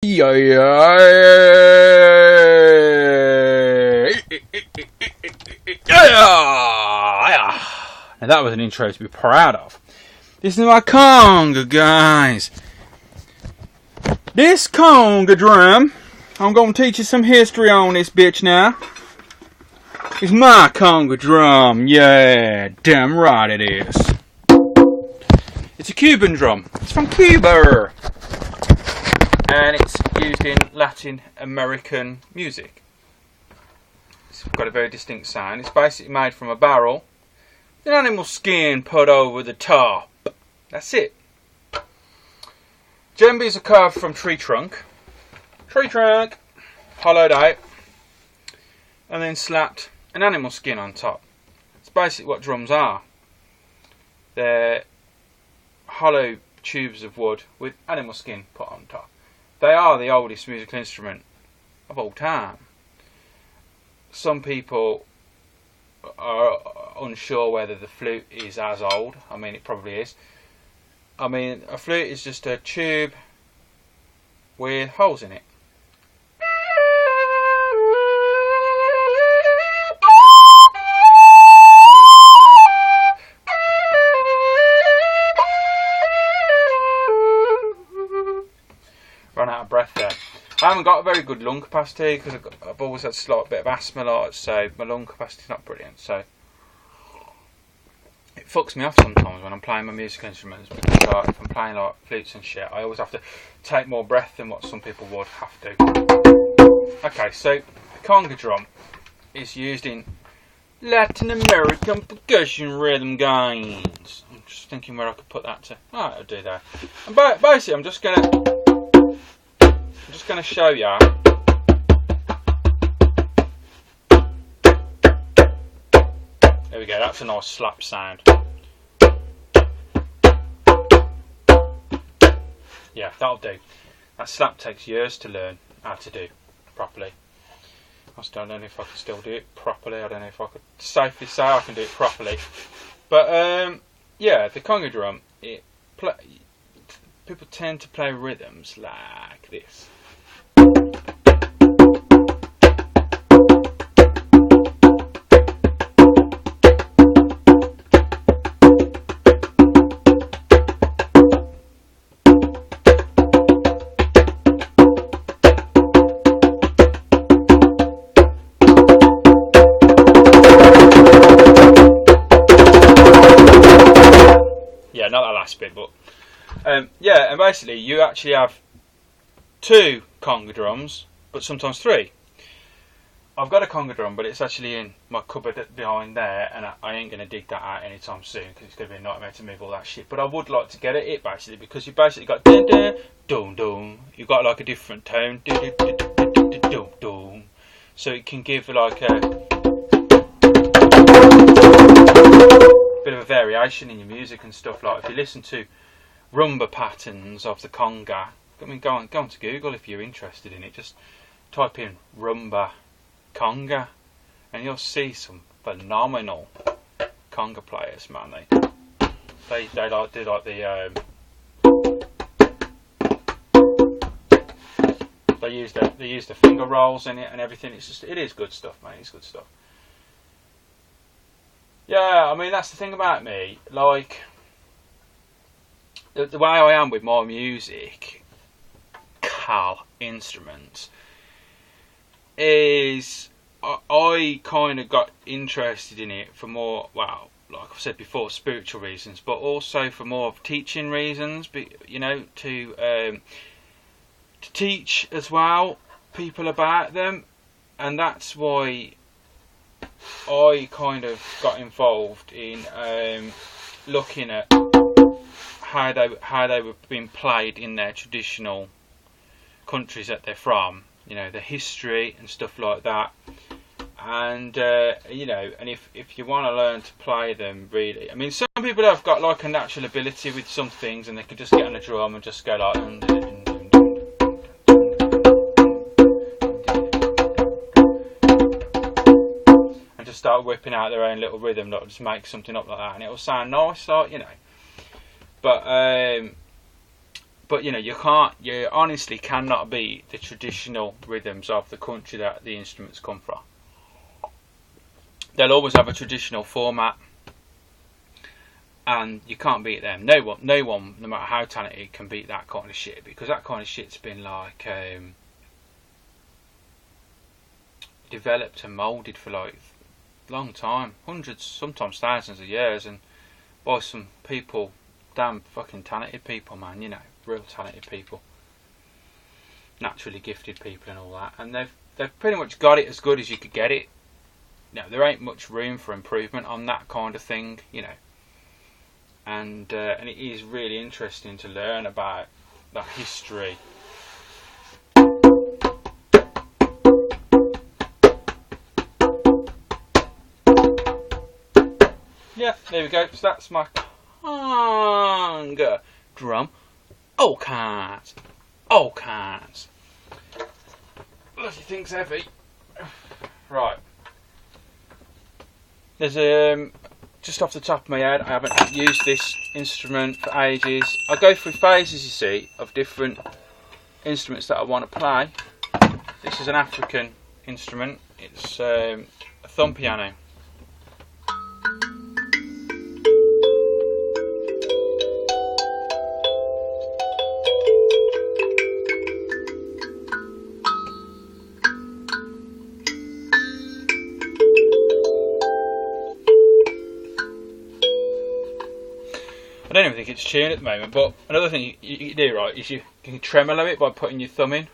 Yeah, now that was an intro to be proud of. This is my conga, guys. This conga drum, I'm going to teach you some history on this bitch now. It's my conga drum. Yeah, damn right it is. It's a Cuban drum. It's from Cuba. And it's used in Latin American music. It's got a very distinct sound. It's basically made from a barrel, an animal skin put over the top. That's it. Djembes are carved from tree trunk, hollowed out, and then slapped an animal skin on top. It's basically what drums are. They're hollow tubes of wood with animal skin put on top. They are the oldest musical instrument of all time. Some people are unsure whether the flute is as old. I mean, it probably is. I mean, a flute is just a tube with holes in it. Run out of breath there. I haven't got a very good lung capacity because I've always had a slight bit of asthma, so my lung capacity's not brilliant. So it fucks me off sometimes when I'm playing my musical instruments, because if I'm playing like flutes and shit, I always have to take more breath than what some people would have to. Okay, so the conga drum is used in Latin American percussion rhythm, guys. I'm just thinking where I could put that to. Alright, I'll do that. And basically, I'm just gonna show you. There we go, that's a nice slap sound. Yeah, that'll do. That slap takes years to learn how to do properly. I still don't know if I can still do it properly. I don't know if I could safely say I can do it properly. But yeah, the conga drum, people tend to play rhythms like this. Yeah, not that last bit, but yeah, and basically you actually have two conga drums, but sometimes three. I've got a conga drum, but it's actually in my cupboard behind there, and I ain't going to dig that out anytime soon because it's going to be a nightmare to move all that shit. But I would like to get at it basically, because you basically got dun dun dun dun. You've got like a different tone, dun dun dun dun dun dun dun. So it can give like a bit of a variation in your music and stuff. Like if you listen to rumba patterns of the conga, I mean, go on to Google if you're interested in it. Just type in rumba conga, and you'll see some phenomenal conga players, man. They like do like the they use the finger rolls in it and everything. It is good stuff, man. It's good stuff. Yeah, I mean, that's the thing about me. Like the way I am with my music, instruments, is I kind of got interested in it for more, well, like I've said before, spiritual reasons, but also for more of teaching reasons. You know, to teach as well people about them, and that's why I kind of got involved in looking at how they were being played in their traditional countries that they're from, you know, the history and stuff like that. And you know, and if you want to learn to play them, really, I mean, some people have got like a natural ability with some things, and they can just get on a drum and just go like and just start whipping out their own little rhythm, like just make something up like that, and it'll sound nice, like, you know. But But you honestly cannot beat the traditional rhythms of the country that the instruments come from. They'll always have a traditional format, and you can't beat them. No one, no matter how talented, can beat that kind of shit, because that kind of shit's been like developed and moulded for like a long time, hundreds, sometimes thousands of years, and by some people, damn fucking talented people, man. Real talented people, naturally gifted people, and all that. And they've pretty much got it as good as you could get it. There ain't much room for improvement on that kind of thing, and it is really interesting to learn about that history. Yeah, there we go. So that's my conga drum. Oh, cars. Oh, cars. Bloody thing's heavy. Right. There's just off the top of my head, I haven't used this instrument for ages. I go through phases, you see, of different instruments that I want to play. This is an African instrument. It's a thumb piano. I don't even think it's tuned at the moment, but another thing you do, right, is you can tremolo it by putting your thumb in.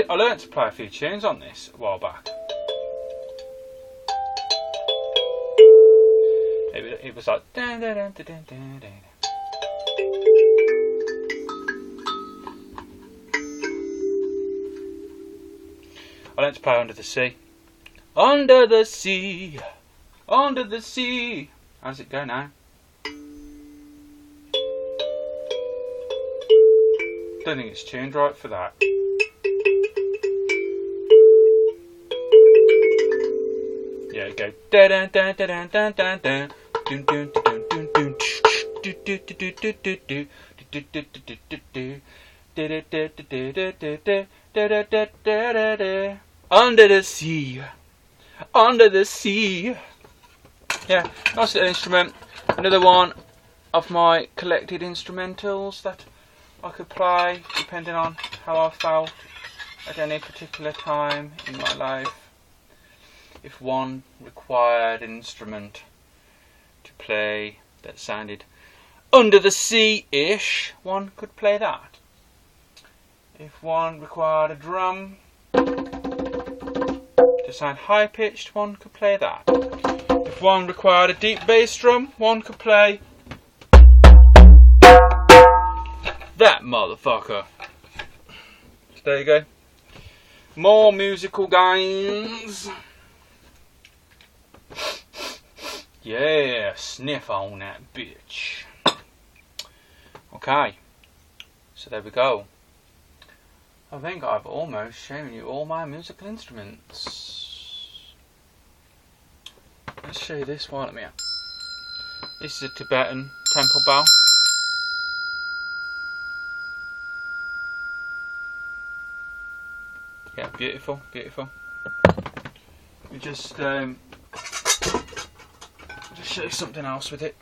I learnt to play a few tunes on this a while back. It was like dun, dun, dun, dun, dun, dun, dun. I learnt to play Under the Sea. Under the sea, under the sea. How's it go now? Don't think it's tuned right for that. Yeah, go da da da da da da da da dun dun dun dun dun do do do do do do do do do do do do. Under the sea, under the sea. Yeah, nice little instrument. Another one of my collected instrumentals that I could play depending on how I felt at any particular time in my life. If one required an instrument to play that sounded under the sea-ish, one could play that. If one required a drum to sound high-pitched, one could play that. If one required a deep bass drum, one could play that motherfucker. So there you go. More musical guys. Yeah, sniff on that bitch. Okay, so there we go. I think I've almost shown you all my musical instruments. Let's show you this one. This is a Tibetan temple bell. Yeah, beautiful, beautiful. Let me just show you something else with it.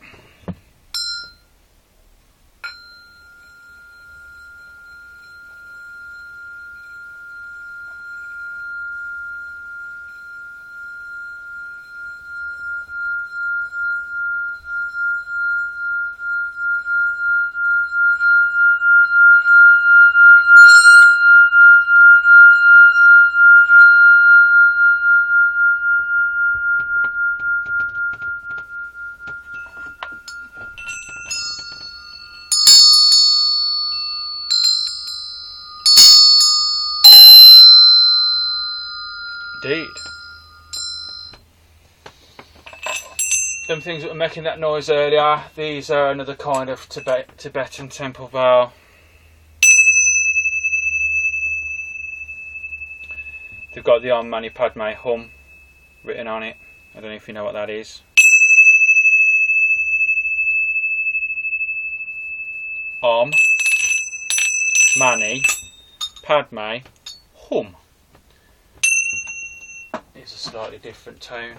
Indeed. Them things that were making that noise earlier, these are another kind of Tibetan temple bell. got the Om Mani Padme Hum written on it. I don't know if you know what that is. Om Mani Padme Hum. It's a slightly different tone.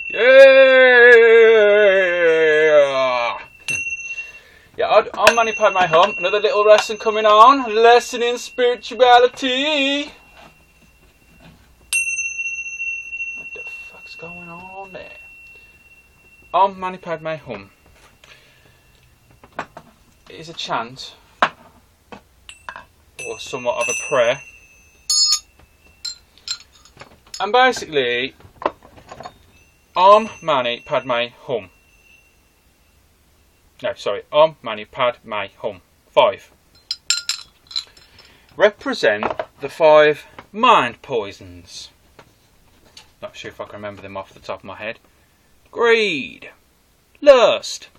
Yeah! Yeah, Om Mani Padme Hum. Another little lesson coming on. Lesson in spirituality. What the fuck's going on there? Om Mani Padme Hum. It is a chant, or somewhat of a prayer. And basically, Om Mani Padme Hum. No, sorry, Om Mani Padme Hum. 5. Represent the 5 mind poisons. Not sure if I can remember them off the top of my head. Greed, lust,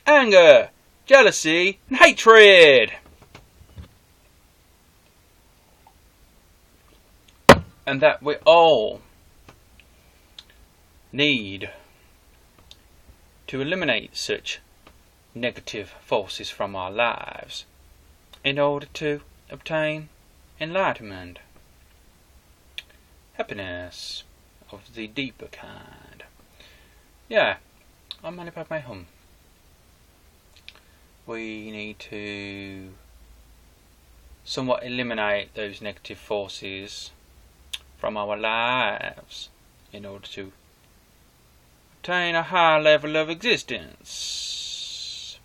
anger, jealousy, and hatred. And that we all need to eliminate such negative forces from our lives in order to obtain enlightenment, happiness of the deeper kind. Yeah, Om Mani Padme Hum. We need to somewhat eliminate those negative forces from our lives in order to obtain a high level of existence.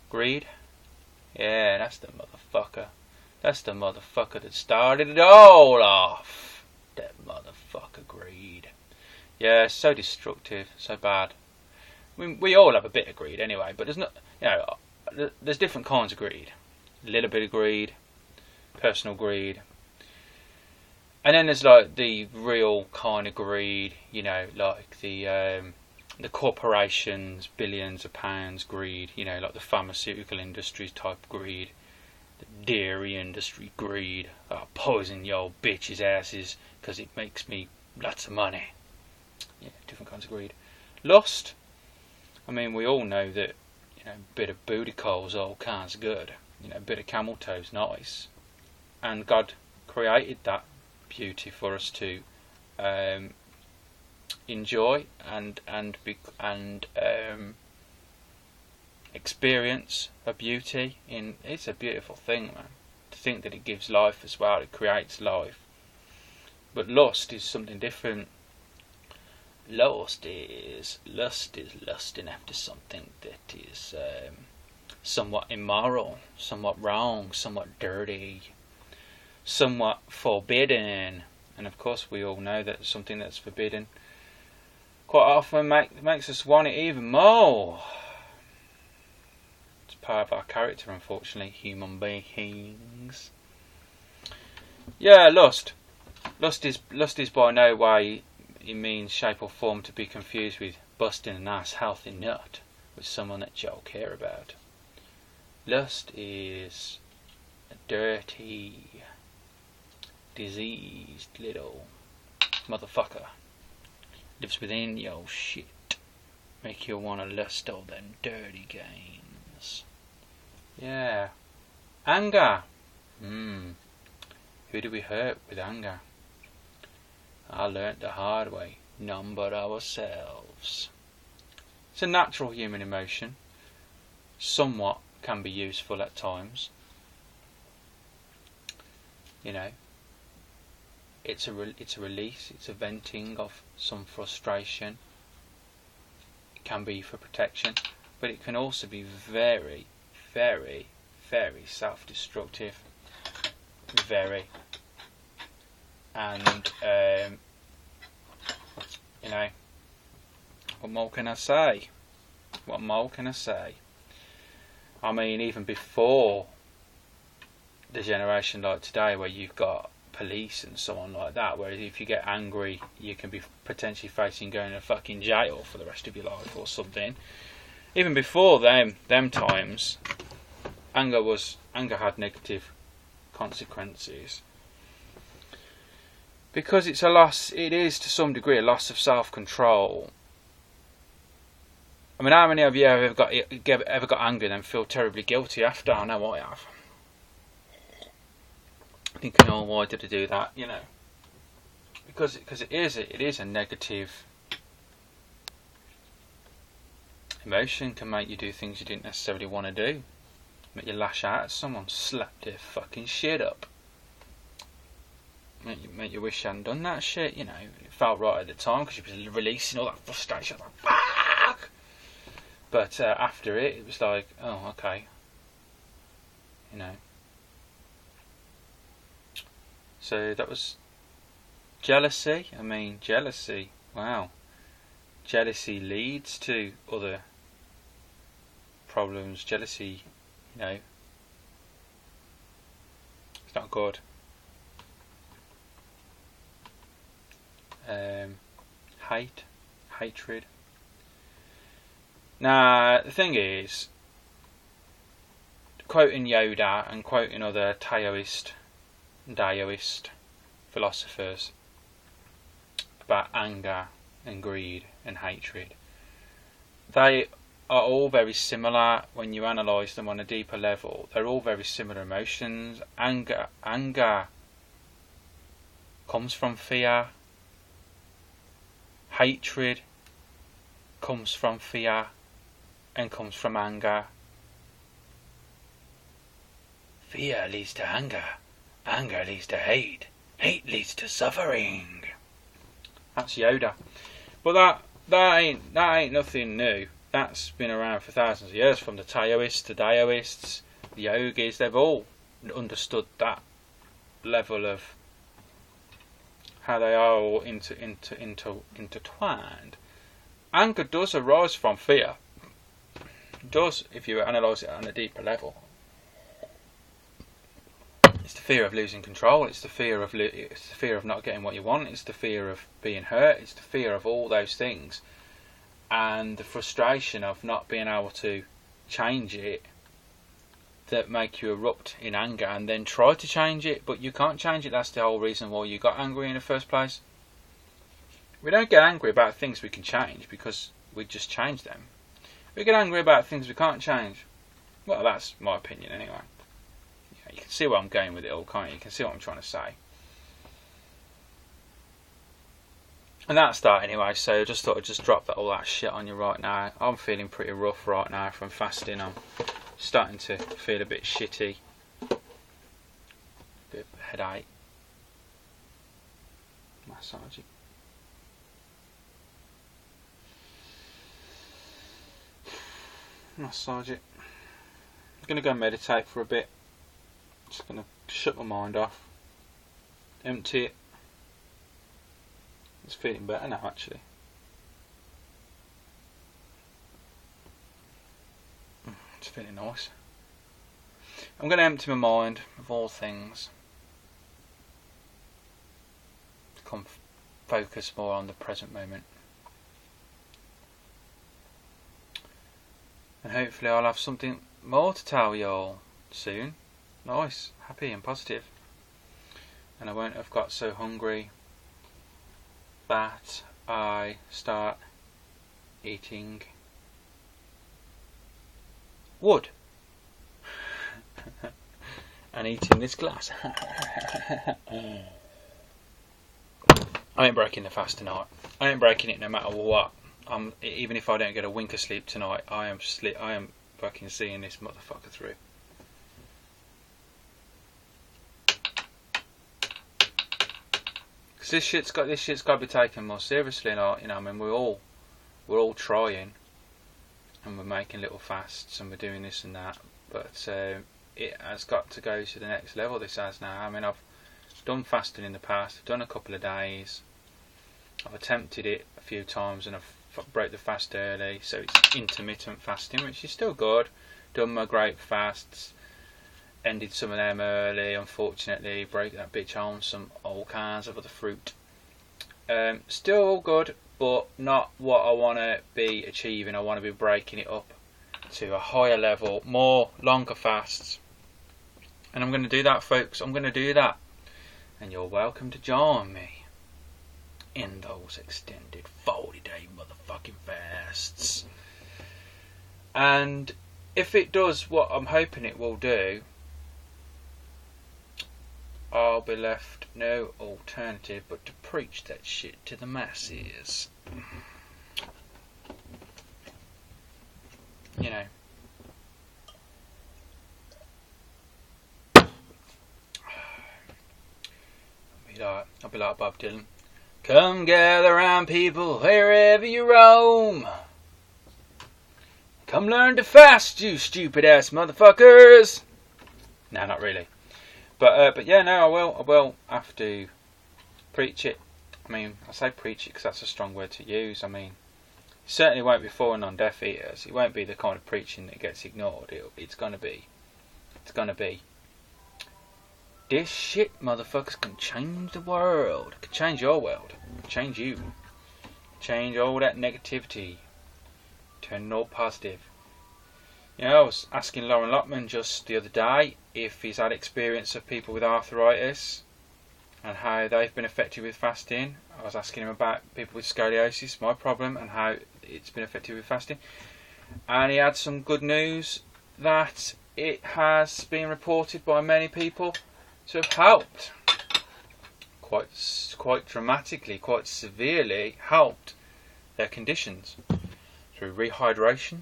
Greed? Yeah, that's the motherfucker. That's the motherfucker that started it all off. That motherfucker greed. Yeah, so destructive, so bad. I mean, we all have a bit of greed anyway, but there's not, there's different kinds of greed. A little bit of greed, personal greed. And then there's like the real kind of greed, like the corporations, billions of pounds greed, like the pharmaceutical industry type greed, the dairy industry greed. Oh, poison your old bitches' asses because it makes me lots of money. Yeah, different kinds of greed. Lust. I mean, we all know that, a bit of booty cole's all kinds of good. A bit of camel toe's nice. And God created that beauty for us to enjoy and experience a beauty in. It's a beautiful thing, man. To think that it gives life as well, it creates life. But lust is something different. Lust is lusting after something that is somewhat immoral, somewhat wrong, somewhat dirty, somewhat forbidden. And of course we all know that something that's forbidden quite often makes us want it even more. It's part of our character, unfortunately, human beings. Yeah, lust. Lust is by no way in means, shape or form to be confused with busting a nice healthy nut with someone that you all care about. Lust is a dirty, diseased little motherfucker. Lives within your shit. Make you want to lust all them dirty gains. Yeah. Anger. Who do we hurt with anger? I learnt the hard way. None but ourselves. It's a natural human emotion. Somewhat can be useful at times. It's a release. It's a venting of some frustration. It can be for protection, but it can also be very, very, very self-destructive. Very. And what more can I say? I mean, even before the generation like today, where you've got police and so on like that, where if you get angry, you can be potentially facing going to fucking jail for the rest of your life or something. Even before them times, anger had negative consequences. Because it's a loss, it is to some degree a loss of self-control. I mean, how many of you have ever got angry and then feel terribly guilty after? I know I have. Thinking, oh, why did I do that? You know, because it is a negative emotion. Can make you do things you didn't necessarily want to do. Make you lash out at someone, slap their fucking shit up. Make you wish you hadn't done that shit. You know, it felt right at the time because you were releasing all that frustration. Like, fuck! But after it was like, oh, okay. You know. So that was jealousy. I mean, jealousy. Wow. Jealousy leads to other problems. Jealousy, you know, it's not good. Hatred. Now, the thing is, quoting Yoda and quoting other Taoist philosophers about anger and greed and hatred, they are all very similar when you analyse them on a deeper level. They're all very similar emotions. Anger comes from fear. Hatred comes from fear and comes from anger. Fear leads to anger. Anger leads to hate. Hate leads to suffering. That's Yoda. But that ain't nothing new. That's been around for thousands of years, from the Taoists to Daoists, the yogis. They've all understood that level of how they are all intertwined. Anger does arise from fear. It does, if you analyse it on a deeper level. It's the fear of losing control. It's the fear of not getting what you want. It's the fear of being hurt. It's the fear of all those things, and the frustration of not being able to change it, that make you erupt in anger and then try to change it, but you can't change it. That's the whole reason why you got angry in the first place. We don't get angry about things we can change because we just change them. We get angry about things we can't change. Well, that's my opinion anyway. You can see where I'm going with it all, can't you? You can see what I'm trying to say. And that's that anyway, so I just thought I'd just drop all that shit on you right now. I'm feeling pretty rough right now from fasting. I'm starting to feel a bit shitty. Bit of headache. Massage it. Massage it. I'm going to go meditate for a bit. Just going to shut my mind off. Empty it. It's feeling better now, actually. It's feeling nice. I'm going to empty my mind of all things. Become focus more on the present moment. And hopefully I'll have something more to tell you all soon. Nice, happy and positive. And I won't have got so hungry that I start eating wood and eating this glass. I ain't breaking the fast tonight. I ain't breaking it no matter what. Even if I don't get a wink of sleep tonight, I am fucking seeing this motherfucker through. Because this shit's got to be taken more seriously, and I mean, we're all trying, and we're making little fasts, and we're doing this and that, but it has got to go to the next level. This has now. I mean, I've done fasting in the past. I've done a couple of days. I've attempted it a few times, and I've broke the fast early, so it's intermittent fasting, which is still good. Done my grape fasts. Ended some of them early, unfortunately. Broke that bitch on some all kinds of other fruit. Still all good, but not what I want to be achieving. I want to be breaking it up to a higher level, more longer fasts. And I'm going to do that, folks. I'm going to do that. And you're welcome to join me in those extended 40-day motherfucking fasts. And if it does what I'm hoping it will do, I'll be left no alternative but to preach that shit to the masses. You know. I'll be like Bob Dylan. Come gather round, people, wherever you roam. Come learn to fast, you stupid ass motherfuckers. No, not really. But yeah, no, I will have to preach it. I mean, I say preach it because that's a strong word to use. I mean, it certainly won't be for non-deaf eaters. It won't be the kind of preaching that gets ignored. It's gonna be. This shit, motherfuckers, can change the world. It can change your world. It can change you. Change all that negativity. Turn it all positive. You know, I was asking Lauren Lockman just the other day if he's had experience of people with arthritis and how they've been affected with fasting. I was asking him about people with scoliosis, my problem, and how it's been affected with fasting. And he had some good news that it has been reported by many people to have helped quite dramatically, quite severely helped their conditions through rehydration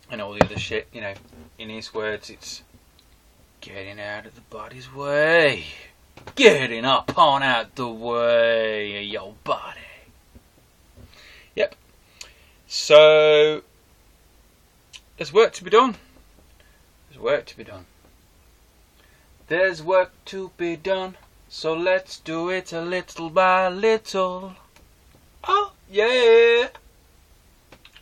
and all the other shit. You know, in his words, it's getting out of the body's way, getting up on out the way of your body. Yep. So there's work to be done. There's work to be done. There's work to be done, so let's do it a little by little. Oh, yeah.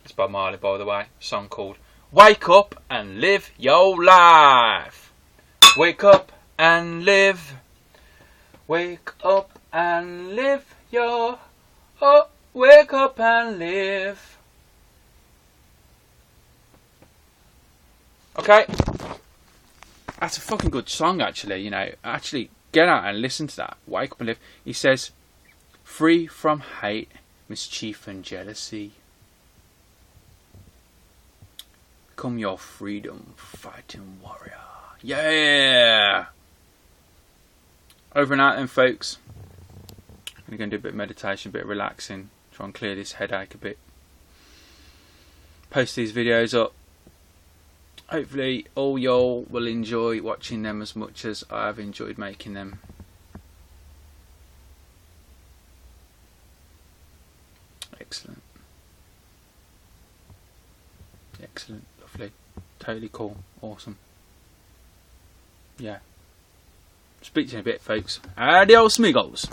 It's Bob Marley, by the way. A song called Wake Up and Live Your Life. Wake up and live. Wake up and live your... Oh, wake up and live. Okay. That's a fucking good song, actually. You know, actually get out and listen to that. Wake up and live. He says, free from hate, mischief and jealousy. Become your freedom fighting warrior. Yeah! Over and out then, folks. I'm going to do a bit of meditation, a bit of relaxing. Try and clear this headache a bit. Post these videos up. Hopefully all y'all will enjoy watching them as much as I have enjoyed making them. Excellent. Excellent. Lovely. Totally cool. Awesome. Yeah. Speak to you in a bit, folks. Adios, amigos.